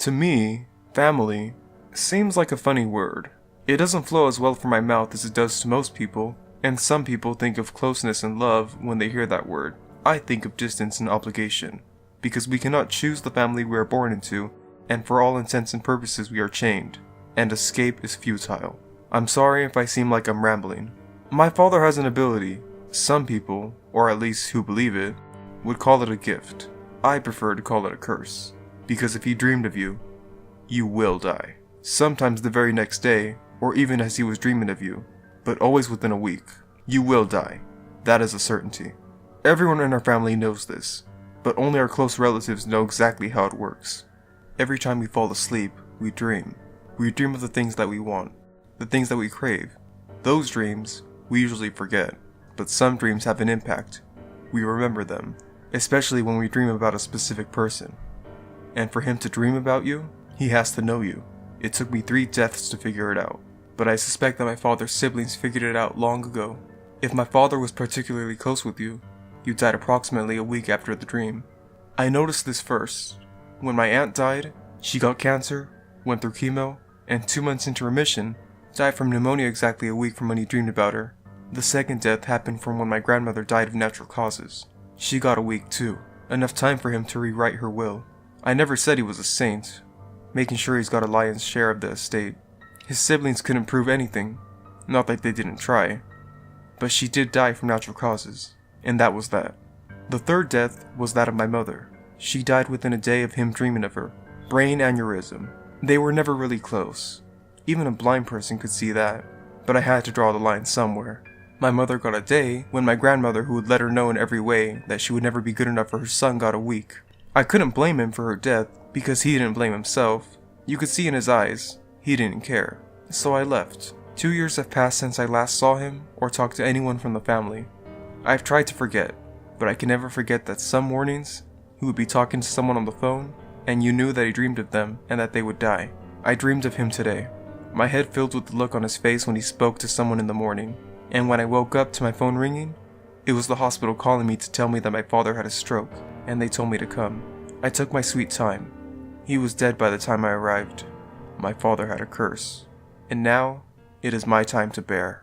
To me, family seems like a funny word. It doesn't flow as well from my mouth as it does to most people, and some people think of closeness and love when they hear that word. I think of distance and obligation, because we cannot choose the family we are born into, and for all intents and purposes we are chained, and escape is futile. I'm sorry if I seem like I'm rambling. My father has an ability. Some people, or at least who believe it, would call it a gift. I prefer to call it a curse, because if he dreamed of you, you will die. Sometimes the very next day, or even as he was dreaming of you, but always within a week. You will die. That is a certainty. Everyone in our family knows this, but only our close relatives know exactly how it works. Every time we fall asleep, we dream. We dream of the things that we want, the things that we crave. Those dreams, we usually forget, but some dreams have an impact. We remember them, especially when we dream about a specific person. And for him to dream about you, he has to know you. It took me 3 deaths to figure it out, but I suspect that my father's siblings figured it out long ago. If my father was particularly close with you, you died approximately a week after the dream. I noticed this first. When my aunt died, she got cancer, went through chemo, and 2 months into remission, died from pneumonia exactly a week from when he dreamed about her. The second death happened from when my grandmother died of natural causes. She got a week too, enough time for him to rewrite her will. I never said he was a saint, making sure he's got a lion's share of the estate. His siblings couldn't prove anything, not that they didn't try, but she did die from natural causes, and that was that. The third death was that of my mother. She died within a day of him dreaming of her. Brain aneurysm. They were never really close. Even a blind person could see that, but I had to draw the line somewhere. My mother got a day when my grandmother, who would let her know in every way that she would never be good enough for her son, got a week. I couldn't blame him for her death because he didn't blame himself. You could see in his eyes, he didn't care. So I left. 2 years have passed since I last saw him or talked to anyone from the family. I've tried to forget, but I can never forget that some mornings, he would be talking to someone on the phone, and you knew that he dreamed of them and that they would die. I dreamed of him today. My head filled with the look on his face when he spoke to someone in the morning, and when I woke up to my phone ringing, it was the hospital calling me to tell me that my father had a stroke, and they told me to come. I took my sweet time. He was dead by the time I arrived. My father had a curse, and now it is my time to bear.